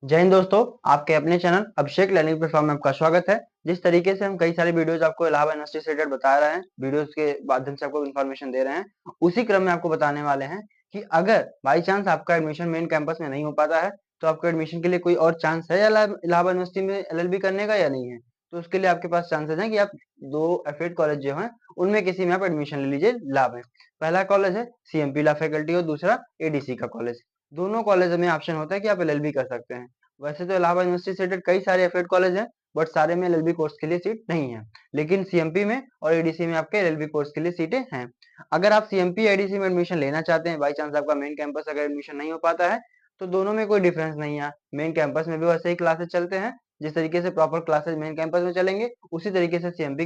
जय हिंद दोस्तों, आपके अपने चैनल अभिषेक लर्निंग प्लेटफॉर्म में आपका स्वागत है। जिस तरीके से हम कई सारे वीडियोस आपको इलाहाबाद यूनिवर्सिटी से रिलेटेड बता रहे हैं, वीडियोस के माध्यम से आपको इन्फॉर्मेशन दे रहे हैं, उसी क्रम में आपको बताने वाले हैं कि अगर बाई चांस आपका एडमिशन मेन कैंपस में नहीं हो पाता है, तो आपको एडमिशन के लिए कोई और चांस है इलाहाबाद यूनिवर्सिटी में एलएलबी करने का या नहीं है। तो उसके लिए आपके पास चांसेस हैं कि आप दो एफिलिएट कॉलेज जो हैं उनमें किसी में आप एडमिशन ले लीजिए ला में। पहला कॉलेज है सीएमपी ला फैकल्टी और दूसरा एडीसी का कॉलेज। दोनों कॉलेज में ऑप्शन होता है कि आप एलएलबी कर सकते हैं। वैसे तो इलाहाबाद यूनिवर्सिटी से रिलेटेड कई सारे एफिलिएट कॉलेज हैं, बट सारे में एलएलबी कोर्स के लिए सीट नहीं है। लेकिन सीएमपी में और एडीसी में आपके एलएलबी कोर्स के लिए सीटें हैं। अगर आप सीएमपी एडीसी में एडमिशन लेना चाहते हैं, बाई चांस आपका मेन कैंपस अगर एडमिशन नहीं हो पाता है, तो दोनों में कोई डिफरेंस नहीं है। मेन कैंपस में भी वैसे ही क्लासेस चलते हैं, जिस तरीके से प्रॉपर क्लासेस मेन कैंपस में चलेंगे, उसी तरीके से सीएमपी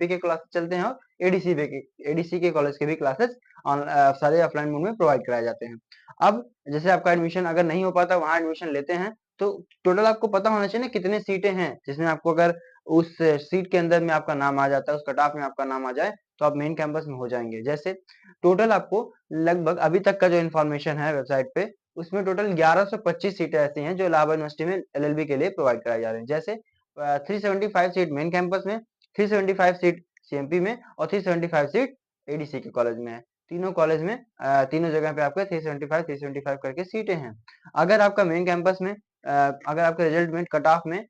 के क्लासेस चलते हैं और एडीसी के कॉलेज के भी क्लासेस सारे ऑफलाइन मोड में प्रोवाइड कराए जाते हैं। अब जैसे आपका एडमिशन अगर नहीं हो पाता, वहां एडमिशन लेते हैं, तो टोटल आपको पता होना चाहिए ना कितने सीटें हैं, जिसमें आपको अगर उस सीट के अंदर में आपका नाम आ जाता है, उस कट ऑफ में आपका नाम आ जाए, तो आप मेन कैंपस में हो जाएंगे। जैसे टोटल आपको लगभग अभी तक का जो इन्फॉर्मेशन है वेबसाइट पे, उसमें टोटल 1125 सीटें ऐसी हैं जो इलाहाबाद यूनिवर्सिटी में एलएलबी के लिए प्रोवाइड कराई जा रही हैं। जैसे 375 सीट मेन कैंपस में, 375 सीट सीएमपी में और 375 सीट एडीसी के कॉलेज में है। तीनों कॉलेज में तीनों जगह पे आपके 375 करके सीटें हैं। अगर आपका मेन कैंपस में अगर आपके रिजल्ट में कट ऑफ में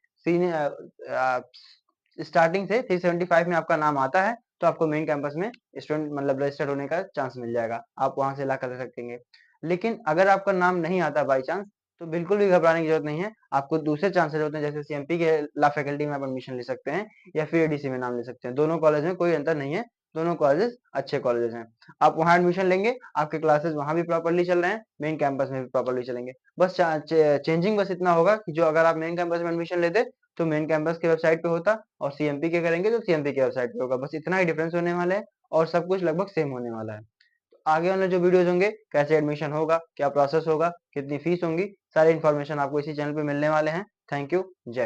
स्टार्टिंग से 375 में आपका नाम आता है, तो आपको मेन कैंपस में स्टूडेंट मतलब रजिस्टर्ड होने का चांस मिल जाएगा, आप वहां से ला कर सकेंगे। लेकिन अगर आपका नाम नहीं आता बाई चांस, तो बिल्कुल भी घबराने की जरूरत नहीं है। आपको दूसरे चांसेस होते हैं, जैसे सीएमपी के ला फैकल्टी में आप एडमिशन ले सकते हैं या फिर एडीसी में नाम ले सकते हैं। दोनों कॉलेज में कोई अंतर नहीं है, दोनों कॉलेजेस अच्छे कॉलेजेस हैं। आप वहां एडमिशन लेंगे, आपके क्लासेस वहां भी प्रॉपर्ली चल रहे हैं, मेन कैंपस में भी प्रॉपर्ली चलेंगे। बस चेंजिंग बस इतना होगा कि जो अगर आप मेन कैंपस में एडमिशन लेते तो मेन कैंपस की वेबसाइट पे होता, और सीएमपी के करेंगे तो सीएमपी की वेबसाइट पे होगा। बस इतना ही डिफरेंस होने वाला है और सब कुछ लगभग सेम होने वाला है। तो आगे वाले जो वीडियोज होंगे, कैसे एडमिशन होगा, क्या प्रोसेस होगा, कितनी फीस होंगी, सारी इन्फॉर्मेशन आपको इसी चैनल पे मिलने वाले हैं। Thank you. जय